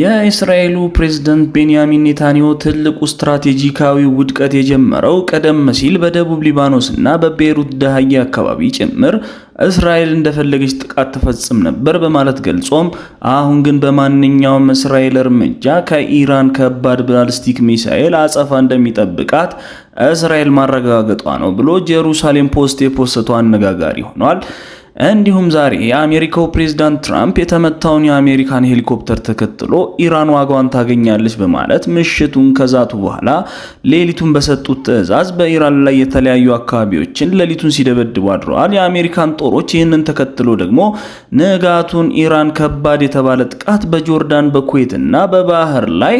የእስራኤሉ ፕሬዝዳንት ቤንያሚን ኔታንያሁ ትልቁ ስትራቴጂካዊ ውድቀት የጀመረው ቀደም ሲል በደቡብ ሊባኖስና በቤይሩት ደሃያ አካባቢ ጭምር እስራኤል እንደፈለገች ጥቃት ተፈጽም ነበር በማለት ገልጾም አሁን ግን በማንኛውም እስራኤል እርምጃ ከኢራን ከባድ ባሊስቲክ ሚሳኤል አጸፋ እንደሚጠብቃት እስራኤል ማረጋገጧ ነው ብሎ ጄሩሳሌም ፖስት የፖስተው አነጋጋሪ ሆኗል። እንዲሁም ዛሬ የአሜሪካው ፕሬዝዳንት ትራምፕ የተመታውን የአሜሪካን ሄሊኮፕተር ተከትሎ ኢራን ዋጋዋን ታገኛለች በማለት ምሽቱን ከዛቱ በኋላ ሌሊቱን በሰጡት ትዕዛዝ በኢራን ላይ የተለያዩ አካባቢዎችን ሌሊቱን ሲደበድቡ አድረዋል። የአሜሪካን ጦሮች ይህንን ተከትሎ ደግሞ ንጋቱን ኢራን ከባድ የተባለ ጥቃት በጆርዳን በኩዌትና በባህር ላይ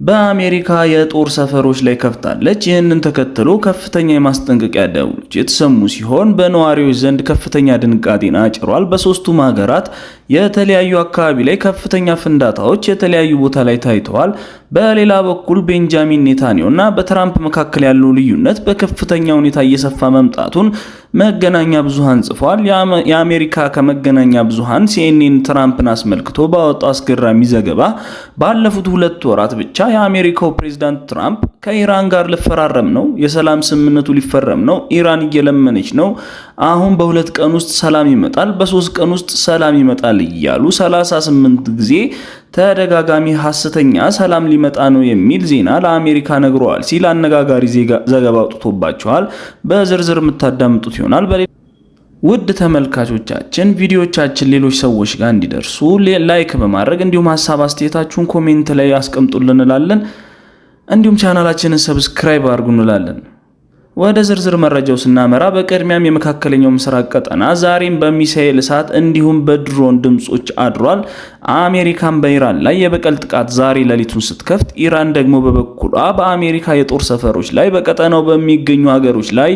በአሜሪካ የጦር ሰፈሮች ላይ ከፍታለች። ይህንን ተከትሎ ከፍተኛ የማስጠንቀቂያ ደውሎች የተሰሙ ሲሆን በነዋሪዎች ዘንድ ከፍተኛ ድንጋጤን አጭሯል። በሶስቱም ሀገራት የተለያዩ አካባቢ ላይ ከፍተኛ ፍንዳታዎች የተለያዩ ቦታ ላይ ታይተዋል። በሌላ በኩል ቤንጃሚን ኔታንያሁና በትራምፕ መካከል ያለው ልዩነት በከፍተኛ ሁኔታ እየሰፋ መምጣቱን መገናኛ ብዙሃን ጽፏል። የአሜሪካ ከመገናኛ ብዙሃን CNN ትራምፕን አስመልክቶ ባወጣው አስገራሚ ዘገባ ባለፉት 2 ወራት ብቻ የአሜሪካው ፕሬዝዳንት ትራምፕ ከኢራን ጋር ሊፈራረም ነው፣ የሰላም ስምምነቱ ሊፈረም ነው፣ ኢራን እየለመነች ነው፣ አሁን በ2 ቀን ውስጥ ሰላም ይመጣል፣ በ3 ቀን ውስጥ ሰላም ይመጣል እያሉ 38 ጊዜ ተደጋጋሚ ሐሰተኛ ሰላም ሊመጣ ነው የሚል ዜና ለአሜሪካ ነግረዋል ሲል አነጋጋሪ ዘገባ አውጥቶባቸዋል። በዝርዝር የምታዳምጡት ይሆናል። ውድ ተመልካቾቻችን ቪዲዮቻችን ሌሎች ሰዎች ጋር እንዲደርሱ ላይክ በማድረግ እንዲሁም ሐሳብ አስተያየታችሁን ኮሜንት ላይ አስቀምጡልን እንላለን። እንዲሁም ቻናላችንን ሰብስክራይብ አድርጉ እንላለን። ወደ ዝርዝር መረጃው ስናመራ በቅድሚያም የመካከለኛው ምስራቅ ቀጠና ዛሬም በሚሳኤል እሳት እንዲሁም በድሮን ድምጾች አድሯል። አሜሪካን በኢራን ላይ የበቀል ጥቃት ዛሬ ሌሊቱን ስትከፍት፣ ኢራን ደግሞ በበኩሏ በአሜሪካ የጦር ሰፈሮች ላይ በቀጠናው በሚገኙ ሀገሮች ላይ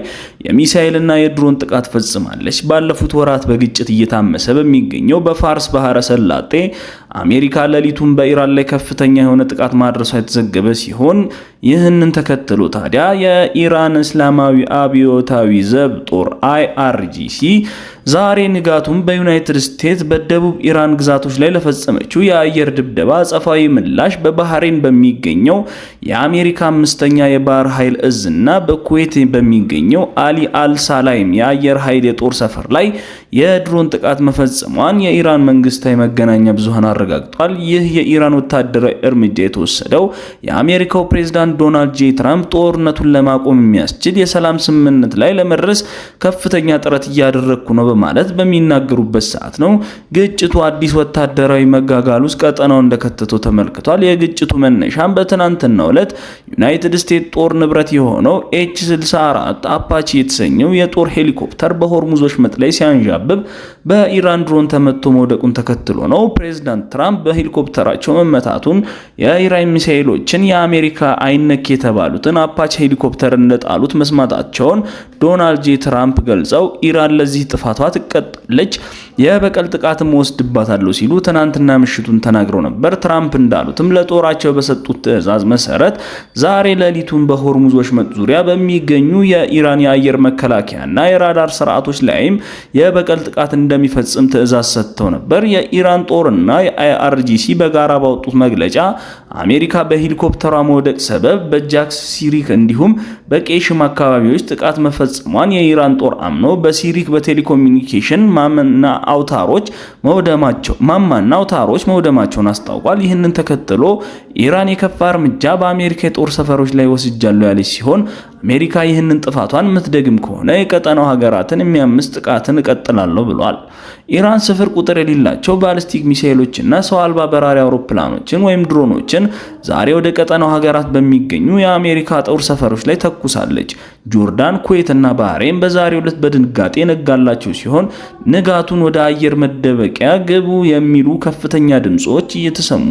የሚሳኤልና የድሮን ጥቃት ፈጽማለች። ባለፉት ወራት በግጭት እየታመሰ በሚገኘው በፋርስ ባህረ ሰላጤ አሜሪካ ሌሊቱን በኢራን ላይ ከፍተኛ የሆነ ጥቃት ማድረሷ የተዘገበ ሲሆን ይህንን ተከትሎ ታዲያ የኢራን እስላማዊ አብዮታዊ ዘብ ጦር IRGC ዛሬ ንጋቱን በዩናይትድ ስቴትስ በደቡብ ኢራን ግዛቶች ላይ ለፈጸመችው የአየር ድብደባ አጸፋዊ ምላሽ በባህሬን በሚገኘው የአሜሪካ 5ኛ የባህር ኃይል እዝና በኩዌት በሚገኘው አሊ አልሳላይም የአየር ኃይል የጦር ሰፈር ላይ የድሮን ጥቃት መፈጸሟን የኢራን መንግስታዊ መገናኛ ብዙሃን አረጋግጧል። ይህ የኢራን ወታደራዊ እርምጃ የተወሰደው የአሜሪካው ፕሬዝዳንት ዶናልድ ጄ ትራምፕ ጦርነቱን ለማቆም የሚያስችል የሰላም ስምምነት ላይ ለመድረስ ከፍተኛ ጥረት እያደረኩ ነው በማለት በሚናገሩበት ሰዓት ነው። ግጭቱ አዲስ ወታደራዊ መጋጋል ውስጥ ቀጠናው እንደከተተው ተመልክቷል። የግጭቱ መነሻም በትናንትናው ዕለት ዩናይትድ ስቴትስ ጦር ንብረት የሆነው H-64 አፓቺ የተሰኘው የጦር ሄሊኮፕተር በሆርሙዞች መጥ ላይ ሲያንዣብብ በኢራን ድሮን ተመቶ መውደቁን ተከትሎ ነው። ፕሬዝዳንት ትራምፕ በሄሊኮፕተራቸው መመታቱን የኢራን ሚሳኤሎችን የአሜሪካ አይነክ የተባሉትን አፓቺ ሄሊኮፕተር እንደጣሉት መስማታቸውን ዶናልድ ጄ ትራምፕ ገልጸው ኢራን ለዚህ ጥፋቷ ትቀጣለች፣ የበቀል ጥቃትም ወስድባታለሁ ሲሉ ትናንትና ምሽቱን ተናግረው ነበር። ትራምፕ እንዳሉትም ለጦራቸው በሰጡት ትዕዛዝ መሰረት ዛሬ ሌሊቱን በሆርሙዝ ወሽመጥ ዙሪያ በሚገኙ የኢራን የአየር መከላከያና የራዳር ስርዓቶች ላይም የበቀል ጥቃት እንደሚፈጽም ትዕዛዝ ሰጥተው ነበር። የኢራን ጦርና የIRGC በጋራ ባወጡት መግለጫ አሜሪካ በሄሊኮፕተሯ መውደቅ ሰበብ በጃክስ ሲሪክ እንዲሁም በቄሽም አካባቢዎች ጥቃት መፈጸሟን የኢራን ጦር አምኖ በሲሪክ በቴሌኮሙኒኬሽን ማማና አውታሮች መውደማቸውን አስታውቋል። ይህንን ተከትሎ ኢራን የከፋ እርምጃ በአሜሪካ የጦር ሰፈሮች ላይ ወስጃለሁ ያለች ሲሆን አሜሪካ ይህንን ጥፋቷን ምትደግም ከሆነ የቀጠናው ሀገራትን የሚያምስ ጥቃትን እቀጥላለሁ ብሏል። ኢራን ስፍር ቁጥር የሌላቸው ባሊስቲክ ሚሳኤሎችና ሰው አልባ በራሪ አውሮፕላኖችን ወይም ድሮኖችን ዛሬ ወደ ቀጠናው ሀገራት በሚገኙ የአሜሪካ ጦር ሰፈሮች ላይ ተኩሳለች። ጆርዳን፣ ኩዌትና ባህሬን በዛሬው ዕለት በድንጋጤ ነጋላቸው ሲሆን ንጋቱን ወደ አየር መደበቂያ ግቡ የሚሉ ከፍተኛ ድምጾች እየተሰሙ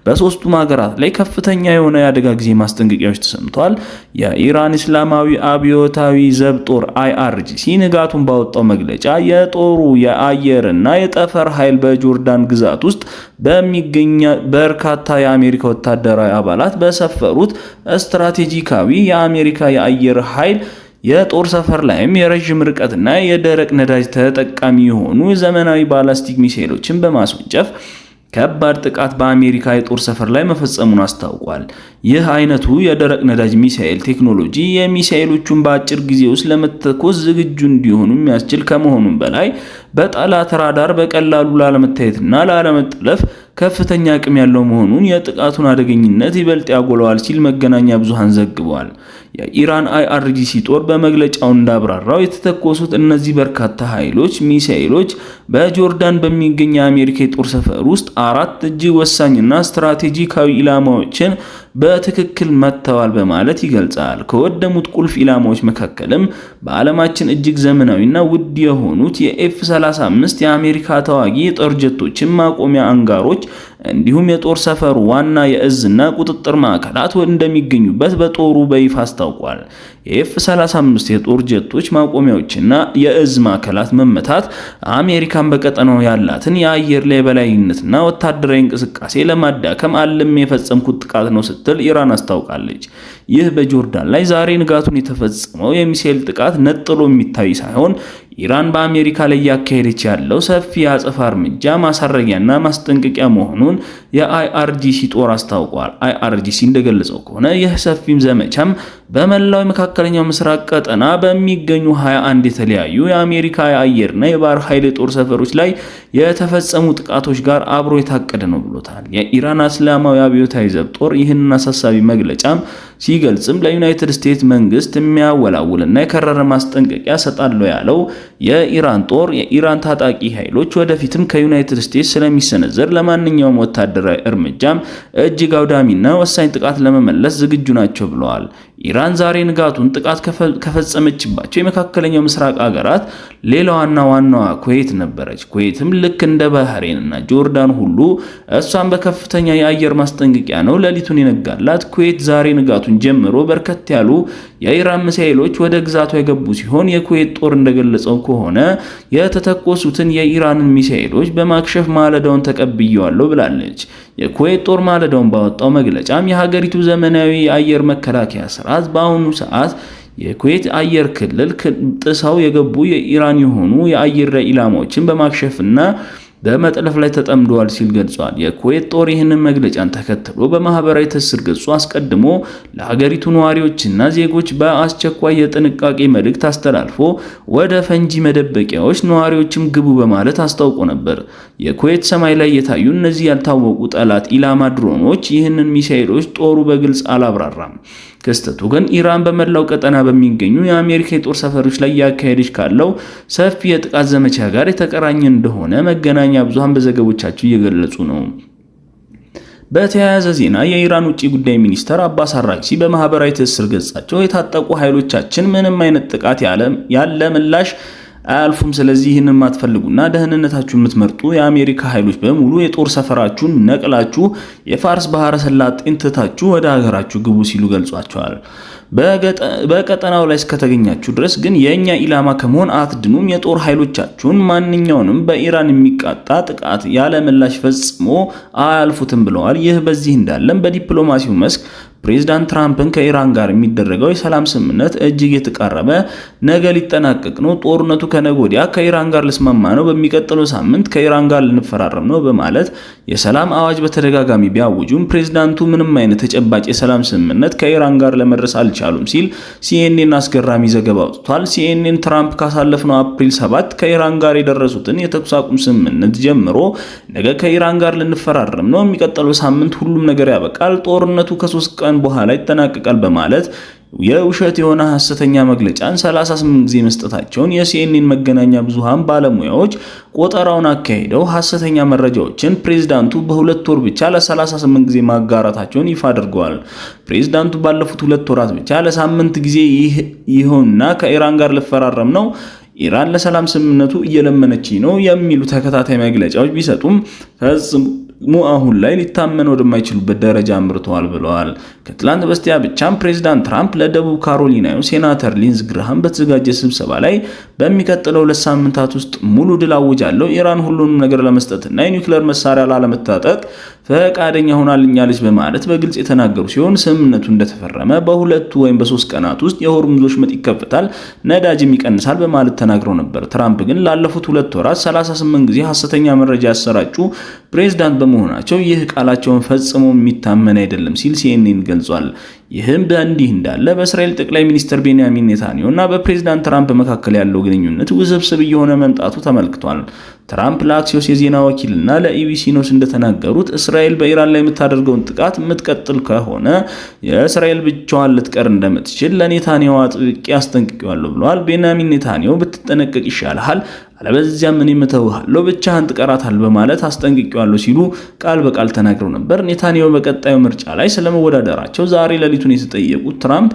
በሶስቱም ሀገራት ላይ ከፍተኛ የሆነ የአደጋ ጊዜ ማስጠንቀቂያዎች ተሰምተዋል። የኢራን እስላማዊ አብዮታዊ ዘብ ጦር IRGC ንጋቱን ባወጣው መግለጫ የጦሩ የአየርና የጠፈር ኃይል በጆርዳን ግዛት ውስጥ በሚገኝ በርካታ የአሜሪካ ወታደራዊ አባላት በሰፈሩት ስትራቴጂካዊ የአሜሪካ የአየር ኃይል የጦር ሰፈር ላይም የረጅም ርቀትና የደረቅ ነዳጅ ተጠቃሚ የሆኑ ዘመናዊ ባላስቲክ ሚሳኤሎችን በማስወንጨፍ ከባድ ጥቃት በአሜሪካ የጦር ሰፈር ላይ መፈጸሙን አስታውቋል። ይህ አይነቱ የደረቅ ነዳጅ ሚሳኤል ቴክኖሎጂ የሚሳኤሎቹን በአጭር ጊዜ ውስጥ ለመተኮስ ዝግጁ እንዲሆኑ የሚያስችል ከመሆኑም በላይ በጠላት ራዳር በቀላሉ ላለመታየትና ላለመጠለፍ ከፍተኛ አቅም ያለው መሆኑን የጥቃቱን አደገኝነት ይበልጥ ያጎላዋል ሲል መገናኛ ብዙሃን ዘግቧል። የኢራን IRGC ጦር በመግለጫው እንዳብራራው የተተኮሱት እነዚህ በርካታ ሚሳኤሎች በጆርዳን በሚገኝ የአሜሪካ የጦር ሰፈር ውስጥ 4 እጅግ ወሳኝና ስትራቴጂካዊ ኢላማዎችን በትክክል መተዋል በማለት ይገልጻል። ከወደሙት ቁልፍ ኢላማዎች መካከልም በዓለማችን እጅግ ዘመናዊና ውድ የሆኑት የኤፍ-35 የአሜሪካ ተዋጊ የጦር ጀቶችን ማቆሚያ አንጋሮች እንዲሁም የጦር ሰፈሩ ዋና የእዝና ቁጥጥር ማዕከላት እንደሚገኙበት በጦሩ በይፋ አስታውቋል። የኤፍ-35 የጦር ጀቶች ማቆሚያዎችና የእዝ ማዕከላት መመታት አሜሪካን በቀጠናው ያላትን የአየር ላይ የበላይነትና ወታደራዊ እንቅስቃሴ ለማዳከም አልም የፈጸምኩት ጥቃት ነው ስትል ኢራን አስታውቃለች። ይህ በጆርዳን ላይ ዛሬ ንጋቱን የተፈጸመው የሚሳኤል ጥቃት ነጥሎ የሚታይ ሳይሆን ኢራን በአሜሪካ ላይ ያካሄደች ያለው ሰፊ የአጸፋ እርምጃ ማሳረጊያና ማስጠንቀቂያ መሆኑን የIRGC ጦር አስታውቋል። IRGC እንደገለጸው ከሆነ ይህ ሰፊም ዘመቻም በመላው የመካከለኛው ምስራቅ ቀጠና በሚገኙ 21 የተለያዩ የአሜሪካ የአየርና የባህር ኃይል የጦር ሰፈሮች ላይ የተፈጸሙ ጥቃቶች ጋር አብሮ የታቀደ ነው ብሎታል። የኢራን እስላማዊ አብዮታዊ ዘብ ጦር ይህንን አሳሳቢ መግለጫም ሲገልጽም ለዩናይትድ ስቴትስ መንግስት የሚያወላውልና የከረረ ማስጠንቀቂያ ሰጣለው ያለው የኢራን ጦር የኢራን ታጣቂ ኃይሎች ወደፊትም ከዩናይትድ ስቴትስ ስለሚሰነዘር ለማንኛውም ወታደራዊ እርምጃም እጅግ አውዳሚና ወሳኝ ጥቃት ለመመለስ ዝግጁ ናቸው ብለዋል። ኢራን ዛሬ ንጋቱን ጥቃት ከፈጸመችባቸው የመካከለኛው ምስራቅ ሀገራት ሌላዋና ዋናዋ ኩዌት ነበረች። ኩዌትም ልክ እንደ ባህሬንና ጆርዳን ሁሉ እሷን በከፍተኛ የአየር ማስጠንቀቂያ ነው ሌሊቱን የነጋላት። ኩዌት ዛሬ ንጋቱን ጀምሮ በርከት ያሉ የኢራን ሚሳኤሎች ወደ ግዛቷ የገቡ ሲሆን የኩዌት ጦር እንደገለጸው ከሆነ የተተኮሱትን የኢራንን ሚሳኤሎች በማክሸፍ ማለዳውን ተቀብየዋለሁ ብላለች። የኩዌት ጦር ማለዳውን ባወጣው መግለጫም የሀገሪቱ ዘመናዊ የአየር መከላከያ ስርዓት በአሁኑ ሰዓት የኩዌት አየር ክልል ጥሰው የገቡ የኢራን የሆኑ የአየር ኢላማዎችን በማክሸፍና በመጥለፍ ላይ ተጠምደዋል ሲል ገልጿል። የኩዌት ጦር ይህንን መግለጫን ተከትሎ በማህበራዊ ትስስር ገጹ አስቀድሞ ለሀገሪቱ ነዋሪዎችና ዜጎች በአስቸኳይ የጥንቃቄ መልእክት አስተላልፎ ወደ ፈንጂ መደበቂያዎች ነዋሪዎችም ግቡ በማለት አስታውቆ ነበር። የኩዌት ሰማይ ላይ የታዩ እነዚህ ያልታወቁ ጠላት ኢላማ ድሮኖች ይህንን ሚሳኤሎች ጦሩ በግልጽ አላብራራም። ክስተቱ ግን ኢራን በመላው ቀጠና በሚገኙ የአሜሪካ የጦር ሰፈሮች ላይ ያካሄደች ካለው ሰፊ የጥቃት ዘመቻ ጋር የተቀራኘ እንደሆነ መገናኛ ብዙሃን በዘገቦቻቸው እየገለጹ ነው። በተያያዘ ዜና የኢራን ውጭ ጉዳይ ሚኒስተር አባስ አራግቺ በማህበራዊ ትስስር ገጻቸው የታጠቁ ኃይሎቻችን ምንም አይነት ጥቃት ያለ ምላሽ አልፉም። ስለዚህ ይህንን ማትፈልጉና ደህንነታችሁን የምትመርጡ የአሜሪካ ኃይሎች በሙሉ የጦር ሰፈራችሁን ነቅላችሁ የፋርስ ባህረ ሰላጤን ትታችሁ ወደ ሀገራችሁ ግቡ ሲሉ ገልጿቸዋል። በቀጠናው ላይ እስከተገኛችሁ ድረስ ግን የኛ ኢላማ ከመሆን አትድኑም። የጦር ኃይሎቻችሁን ማንኛውንም በኢራን የሚቃጣ ጥቃት ያለ ምላሽ ፈጽሞ አያልፉትም ብለዋል። ይህ በዚህ እንዳለም በዲፕሎማሲው መስክ ፕሬዝዳንት ትራምፕን ከኢራን ጋር የሚደረገው የሰላም ስምምነት እጅግ የተቃረበ ነገ ሊጠናቀቅ ነው። ጦርነቱ ከነገ ወዲያ ከኢራን ጋር ልስማማ ነው፣ በሚቀጥለው ሳምንት ከኢራን ጋር ልንፈራረም ነው በማለት የሰላም አዋጅ በተደጋጋሚ ቢያውጁም ፕሬዝዳንቱ ምንም አይነት ተጨባጭ የሰላም ስምምነት ከኢራን ጋር ለመድረስ አልቻሉም ሲል CNN አስገራሚ ዘገባ አውጥቷል። CNN ትራምፕ ካሳለፍነው አፕሪል 7 ከኢራን ጋር የደረሱትን የተኩስ አቁም ስምምነት ጀምሮ ነገ ከኢራን ጋር ልንፈራረም ነው፣ የሚቀጥለው ሳምንት ሁሉም ነገር ያበቃል፣ ጦርነቱ ከ3 ቀን በኋላ ይጠናቀቃል በማለት የውሸት የሆነ ሐሰተኛ መግለጫን 38 ጊዜ መስጠታቸውን የሲኤንኤን መገናኛ ብዙሃን ባለሙያዎች ቆጠራውን አካሂደው ሐሰተኛ መረጃዎችን ፕሬዝዳንቱ በሁለት ወር ብቻ ለ38 ጊዜ ማጋራታቸውን ይፋ አድርገዋል። ፕሬዝዳንቱ ባለፉት 2 ወራት ብቻ ለ8 ጊዜ ይሆንና ከኢራን ጋር ልፈራረም ነው፣ ኢራን ለሰላም ስምምነቱ እየለመነች ነው የሚሉ ተከታታይ መግለጫዎች ቢሰጡም ፈጽሞ አሁን ላይ ሊታመኑ ወደማይችሉበት ደረጃ አምርተዋል ብለዋል። ከትላንት በስቲያ ብቻም ፕሬዝዳንት ትራምፕ ለደቡብ ካሮሊናው ሴናተር ሊንዝ ግራሃም በተዘጋጀ ስብሰባ ላይ በሚቀጥለው 2 ሳምንታት ውስጥ ሙሉ ድል አውጃለሁ፣ ኢራን ሁሉንም ነገር ለመስጠትና የኒውክሌር መሳሪያ ላለመታጠቅ ፈቃደኛ ሆናልኛለች በማለት በግልጽ የተናገሩ ሲሆን ስምምነቱ እንደተፈረመ በሁለቱ ወይም በ3 ቀናት ውስጥ የሆርሙዝ ወሽመጥ ይከፈታል፣ ነዳጅም ይቀንሳል በማለት ተናግረው ነበር። ትራምፕ ግን ላለፉት 2 ወራት 38 ጊዜ ሐሰተኛ መረጃ ያሰራጩ ፕሬዝዳንት በመሆናቸው ይህ ቃላቸውን ፈጽሞ የሚታመን አይደለም ሲል CNN ገልጿል። ይህም በእንዲህ እንዳለ በእስራኤል ጠቅላይ ሚኒስትር ቤንያሚን ኔታንያሁ እና በፕሬዝዳንት ትራምፕ መካከል ያለው ግንኙነት ውስብስብ እየሆነ መምጣቱ ተመልክቷል። ትራምፕ ለአክሲዮስ የዜና ወኪልና ለኢቢሲ ኒውስ እንደተናገሩት እስራኤል በኢራን ላይ የምታደርገውን ጥቃት የምትቀጥል ከሆነ የእስራኤል ብቻዋን ልትቀር እንደምትችል ለኔታንያሁ አጥብቄ አስጠንቅቄዋለሁ ብለዋል። ቤንያሚን ኔታንያሁ ብትጠነቀቅ ይሻልሃል፣ አለበለዚያም እኔ እተውሃለሁ፣ ብቻህን ትቀራታለህ በማለት አስጠንቅቄዋለሁ ሲሉ ቃል በቃል ተናግረው ነበር። ኔታንያሁ በቀጣዩ ምርጫ ላይ ስለመወዳደራቸው ዛሬ ሌሊቱን የተጠየቁት ትራምፕ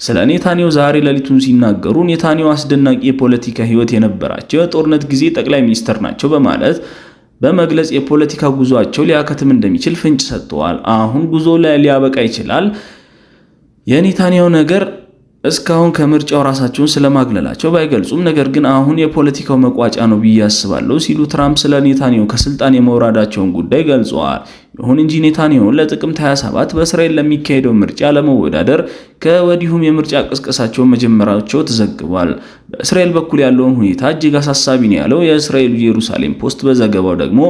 ስለ ኔታንያሁ ዛሬ ሌሊቱን ሲናገሩ ኔታንያሁ አስደናቂ የፖለቲካ ህይወት የነበራቸው የጦርነት ጊዜ ጠቅላይ ሚኒስትር ናቸው በማለት በመግለጽ የፖለቲካ ጉዟቸው ሊያከትም እንደሚችል ፍንጭ ሰጥተዋል። አሁን ጉዞ ላይ ሊያበቃ ይችላል። የኔታንያሁ ነገር እስካሁን ከምርጫው ራሳቸውን ስለማግለላቸው ባይገልጹም ነገር ግን አሁን የፖለቲካው መቋጫ ነው ብዬ አስባለሁ ሲሉ ትራምፕ ስለ ኔታንያሁ ከስልጣን የመውረዳቸውን ጉዳይ ገልጸዋል። ይሁን እንጂ ኔታንያሁ ለጥቅምት 27 በእስራኤል ለሚካሄደው ምርጫ ለመወዳደር ከወዲሁም የምርጫ ቅስቀሳቸውን መጀመራቸው ተዘግቧል። በእስራኤል በኩል ያለውን ሁኔታ እጅግ አሳሳቢ ነው ያለው የእስራኤሉ ኢየሩሳሌም ፖስት በዘገባው ደግሞ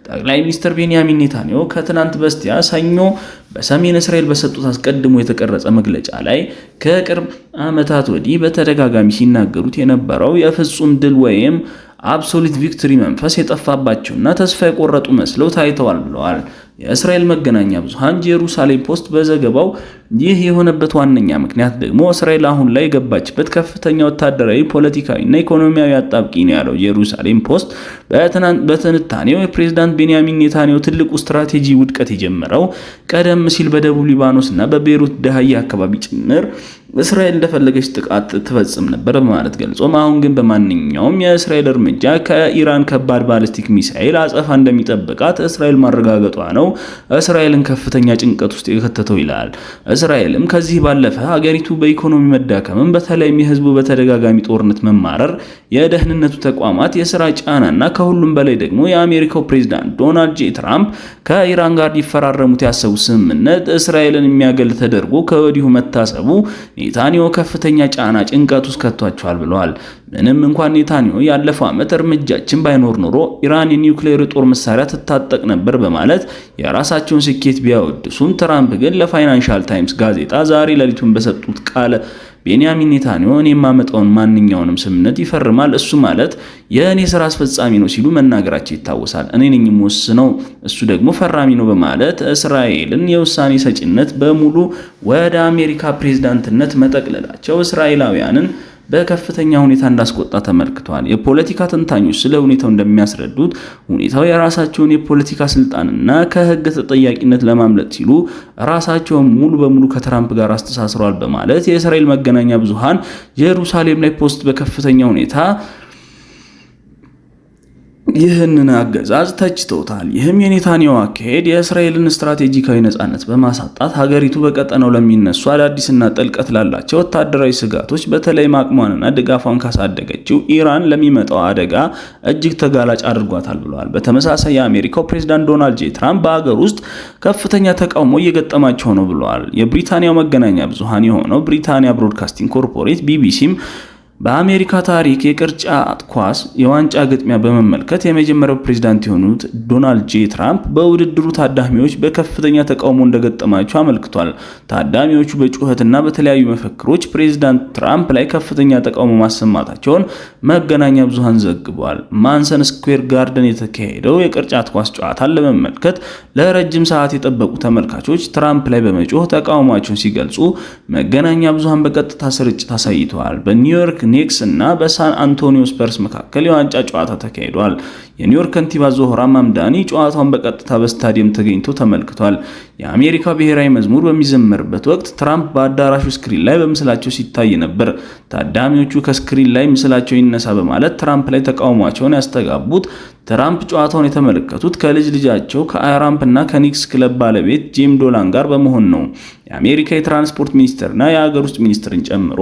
ጠቅላይ ሚኒስትር ቤንያሚን ኔታንያሁ ከትናንት በስቲያ ሰኞ በሰሜን እስራኤል በሰጡት አስቀድሞ የተቀረጸ መግለጫ ላይ ከቅርብ ዓመታት ወዲህ በተደጋጋሚ ሲናገሩት የነበረው የፍጹም ድል ወይም አብሶሉት ቪክቶሪ መንፈስ የጠፋባቸውና ተስፋ የቆረጡ መስለው ታይተዋል ብለዋል። የእስራኤል መገናኛ ብዙሃን ኢየሩሳሌም ፖስት በዘገባው ይህ የሆነበት ዋነኛ ምክንያት ደግሞ እስራኤል አሁን ላይ የገባችበት ከፍተኛ ወታደራዊ፣ ፖለቲካዊና ኢኮኖሚያዊ አጣብቂኝ ነው ያለው ኢየሩሳሌም ፖስት በትንታኔው የፕሬዝዳንት ቤንያሚን ኔታንያሁ ትልቁ ስትራቴጂ ውድቀት የጀመረው ቀደም ሲል በደቡብ ሊባኖስና በቤይሩት ደሃያ አካባቢ ጭምር እስራኤል እንደፈለገች ጥቃት ትፈጽም ነበር በማለት ገልጾም አሁን ግን በማንኛውም የእስራኤል እርምጃ ከኢራን ከባድ ባሊስቲክ ሚሳኤል አጸፋ እንደሚጠብቃት እስራኤል ማረጋገጧ ነው እስራኤልን ከፍተኛ ጭንቀት ውስጥ የከተተው ይላል። እስራኤልም ከዚህ ባለፈ ሀገሪቱ በኢኮኖሚ መዳከምም በተለይም የህዝቡ በተደጋጋሚ ጦርነት መማረር፣ የደህንነቱ ተቋማት የሥራ ጫናና ከሁሉም በላይ ደግሞ የአሜሪካው ፕሬዝዳንት ዶናልድ ጄ ትራምፕ ከኢራን ጋር ሊፈራረሙት ያሰቡት ስምምነት እስራኤልን የሚያገል ተደርጎ ከወዲሁ መታሰቡ ኔታንያሁ ከፍተኛ ጫና ጭንቀት ውስጥ ከቷቸዋል ብለዋል። ምንም እንኳን ኔታንያሁ ያለፈው ዓመት እርምጃችን ባይኖር ኖሮ ኢራን የኒውክሌር ጦር መሳሪያ ትታጠቅ ነበር በማለት የራሳቸውን ስኬት ቢያወድሱም ትራምፕ ግን ለፋይናንሻል ታይምስ ጋዜጣ ዛሬ ሌሊቱን በሰጡት ቃል ቤንያሚን ኔታንያሁ እኔ የማመጣውን ማንኛውንም ስምምነት ይፈርማል፣ እሱ ማለት የእኔ ስራ አስፈጻሚ ነው ሲሉ መናገራቸው ይታወሳል። እኔ ነኝ የምወስነው፣ እሱ ደግሞ ፈራሚ ነው በማለት እስራኤልን የውሳኔ ሰጪነት በሙሉ ወደ አሜሪካ ፕሬዝዳንትነት መጠቅለላቸው እስራኤላውያንን በከፍተኛ ሁኔታ እንዳስቆጣ ተመልክቷል። የፖለቲካ ተንታኞች ስለ ሁኔታው እንደሚያስረዱት ሁኔታው የራሳቸውን የፖለቲካ ስልጣንና ከህግ ተጠያቂነት ለማምለጥ ሲሉ ራሳቸውን ሙሉ በሙሉ ከትራምፕ ጋር አስተሳስረዋል በማለት የእስራኤል መገናኛ ብዙሃን ኢየሩሳሌም ላይ ፖስት በከፍተኛ ሁኔታ ይህንን አገዛዝ ተችተውታል። ይህም የኔታንያሁ አካሄድ የእስራኤልን ስትራቴጂካዊ ነጻነት በማሳጣት ሀገሪቱ በቀጠናው ለሚነሱ አዳዲስና ጥልቀት ላላቸው ወታደራዊ ስጋቶች በተለይ አቅሟንና ድጋፏን ካሳደገችው ኢራን ለሚመጣው አደጋ እጅግ ተጋላጭ አድርጓታል ብለዋል። በተመሳሳይ የአሜሪካው ፕሬዝዳንት ዶናልድ ጄ ትራምፕ በሀገር ውስጥ ከፍተኛ ተቃውሞ እየገጠማቸው ነው ብለዋል። የብሪታንያው መገናኛ ብዙሃን የሆነው ብሪታንያ ብሮድካስቲንግ ኮርፖሬት ቢቢሲም በአሜሪካ ታሪክ የቅርጫት ኳስ የዋንጫ ግጥሚያ በመመልከት የመጀመሪያው ፕሬዝዳንት የሆኑት ዶናልድ ጄ ትራምፕ በውድድሩ ታዳሚዎች በከፍተኛ ተቃውሞ እንደገጠማቸው አመልክቷል። ታዳሚዎቹ በጩኸትና በተለያዩ መፈክሮች ፕሬዝዳንት ትራምፕ ላይ ከፍተኛ ተቃውሞ ማሰማታቸውን መገናኛ ብዙሃን ዘግበዋል። ማንሰን ስኩዌር ጋርደን የተካሄደው የቅርጫት ኳስ ጨዋታን ለመመልከት ለረጅም ሰዓት የጠበቁ ተመልካቾች ትራምፕ ላይ በመጮህ ተቃውሟቸውን ሲገልጹ መገናኛ ብዙሃን በቀጥታ ስርጭት አሳይተዋል። በኒውዮርክ ኒክስ እና በሳን አንቶኒዮ ስፐርስ መካከል የዋንጫ ጨዋታ ተካሂዷል። የኒውዮርክ ከንቲባ ዞህራን ማምዳኒ ጨዋታውን በቀጥታ በስታዲየም ተገኝቶ ተመልክቷል። የአሜሪካ ብሔራዊ መዝሙር በሚዘመርበት ወቅት ትራምፕ በአዳራሹ ስክሪን ላይ በምስላቸው ሲታይ ነበር። ታዳሚዎቹ ከስክሪን ላይ ምስላቸው ይነሳ በማለት ትራምፕ ላይ ተቃውሟቸውን ያስተጋቡት ትራምፕ ጨዋታውን የተመለከቱት ከልጅ ልጃቸው ከአይራምፕ እና ከኒክስ ክለብ ባለቤት ጂም ዶላን ጋር በመሆን ነው። የአሜሪካ የትራንስፖርት ሚኒስትርና የሀገር ውስጥ ሚኒስትርን ጨምሮ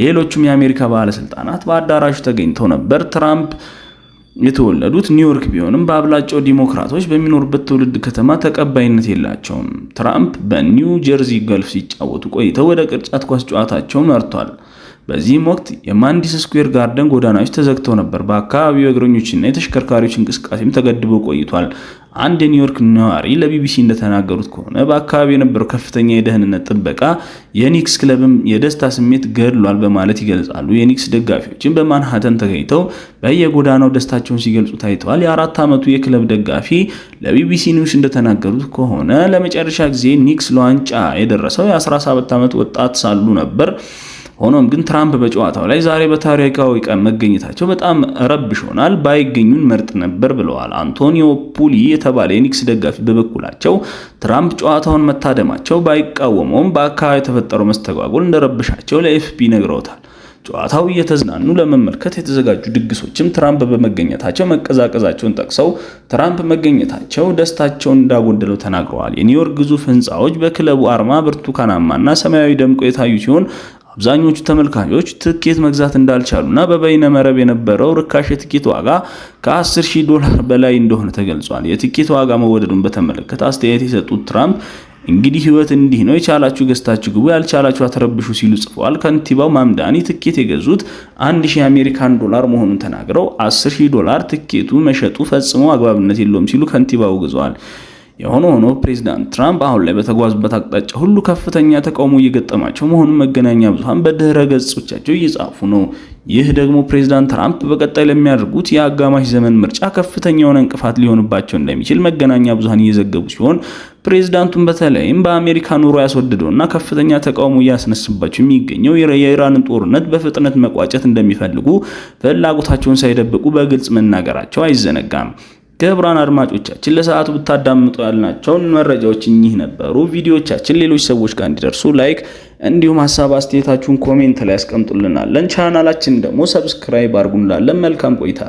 ሌሎችም የአሜሪካ ባለስልጣናት በአዳራሹ ተገኝተው ነበር። ትራምፕ የተወለዱት ኒውዮርክ ቢሆንም በአብላጫው ዲሞክራቶች በሚኖሩበት ትውልድ ከተማ ተቀባይነት የላቸውም። ትራምፕ በኒው ጀርዚ ጎልፍ ሲጫወቱ ቆይተው ወደ ቅርጫት ኳስ ጨዋታቸው መርቷል። በዚህም ወቅት የማዲሰን ስኩዌር ጋርደን ጎዳናዎች ተዘግተው ነበር። በአካባቢው የእግረኞችና የተሽከርካሪዎች እንቅስቃሴም ተገድቦ ቆይቷል። አንድ የኒውዮርክ ነዋሪ ለቢቢሲ እንደተናገሩት ከሆነ በአካባቢው የነበረው ከፍተኛ የደህንነት ጥበቃ የኒክስ ክለብም የደስታ ስሜት ገድሏል በማለት ይገልጻሉ። የኒክስ ደጋፊዎችን በማንሃተን ተገኝተው በየጎዳናው ደስታቸውን ሲገልጹ ታይተዋል። የ4 ዓመቱ የክለብ ደጋፊ ለቢቢሲ ኒውስ እንደተናገሩት ከሆነ ለመጨረሻ ጊዜ ኒክስ ለዋንጫ የደረሰው የ17 ዓመት ወጣት ሳሉ ነበር። ሆኖም ግን ትራምፕ በጨዋታው ላይ ዛሬ በታሪካዊ ቀን መገኘታቸው በጣም ረብሾናል፣ ባይገኙን መርጥ ነበር ብለዋል። አንቶኒዮ ፑሊ የተባለ የኒክስ ደጋፊ በበኩላቸው ትራምፕ ጨዋታውን መታደማቸው ባይቃወመውም በአካባቢ የተፈጠረው መስተጓጎል እንደረብሻቸው ለኤፍፒ ነግረውታል። ጨዋታው እየተዝናኑ ለመመልከት የተዘጋጁ ድግሶችም ትራምፕ በመገኘታቸው መቀዛቀዛቸውን ጠቅሰው ትራምፕ መገኘታቸው ደስታቸውን እንዳጎደለው ተናግረዋል። የኒውዮርክ ግዙፍ ህንፃዎች በክለቡ አርማ ብርቱካናማና ሰማያዊ ደምቀው የታዩ ሲሆን አብዛኞቹ ተመልካቾች ትኬት መግዛት እንዳልቻሉና በበይነ መረብ የነበረው ርካሽ የትኬት ዋጋ $10,000 በላይ እንደሆነ ተገልጿል። የትኬት ዋጋ መወደዱን በተመለከተ አስተያየት የሰጡት ትራምፕ እንግዲህ ህይወት እንዲህ ነው፣ የቻላችሁ ገዝታችሁ ግቡ፣ ያልቻላችሁ አትረብሹ ሲሉ ጽፈዋል። ከንቲባው ማምዳኒ ትኬት የገዙት $1,000 መሆኑን ተናግረው $10,000 ትኬቱ መሸጡ ፈጽሞ አግባብነት የለውም ሲሉ ከንቲባው ገዘዋል። የሆነ ሆኖ ፕሬዝዳንት ትራምፕ አሁን ላይ በተጓዙበት አቅጣጫ ሁሉ ከፍተኛ ተቃውሞ እየገጠማቸው መሆኑን መገናኛ ብዙሃን በድህረ ገጾቻቸው እየጻፉ ነው። ይህ ደግሞ ፕሬዝዳንት ትራምፕ በቀጣይ ለሚያደርጉት የአጋማሽ ዘመን ምርጫ ከፍተኛ የሆነ እንቅፋት ሊሆንባቸው እንደሚችል መገናኛ ብዙሃን እየዘገቡ ሲሆን ፕሬዝዳንቱን በተለይም በአሜሪካ ኑሮ ያስወደደውና ከፍተኛ ተቃውሞ እያስነሳባቸው የሚገኘው የኢራንን ጦርነት በፍጥነት መቋጨት እንደሚፈልጉ ፍላጎታቸውን ሳይደብቁ በግልጽ መናገራቸው አይዘነጋም። ክቡራን አድማጮቻችን ለሰዓቱ ብታዳምጡ ያልናቸውን መረጃዎች እኚህ ነበሩ። ቪዲዮዎቻችን ሌሎች ሰዎች ጋር እንዲደርሱ ላይክ እንዲሁም ሐሳብ አስተያየታችሁን ኮሜንት ላይ አስቀምጡልናለን። ቻናላችን ደግሞ ሰብስክራይብ አድርጉ እንላለን። መልካም ቆይታ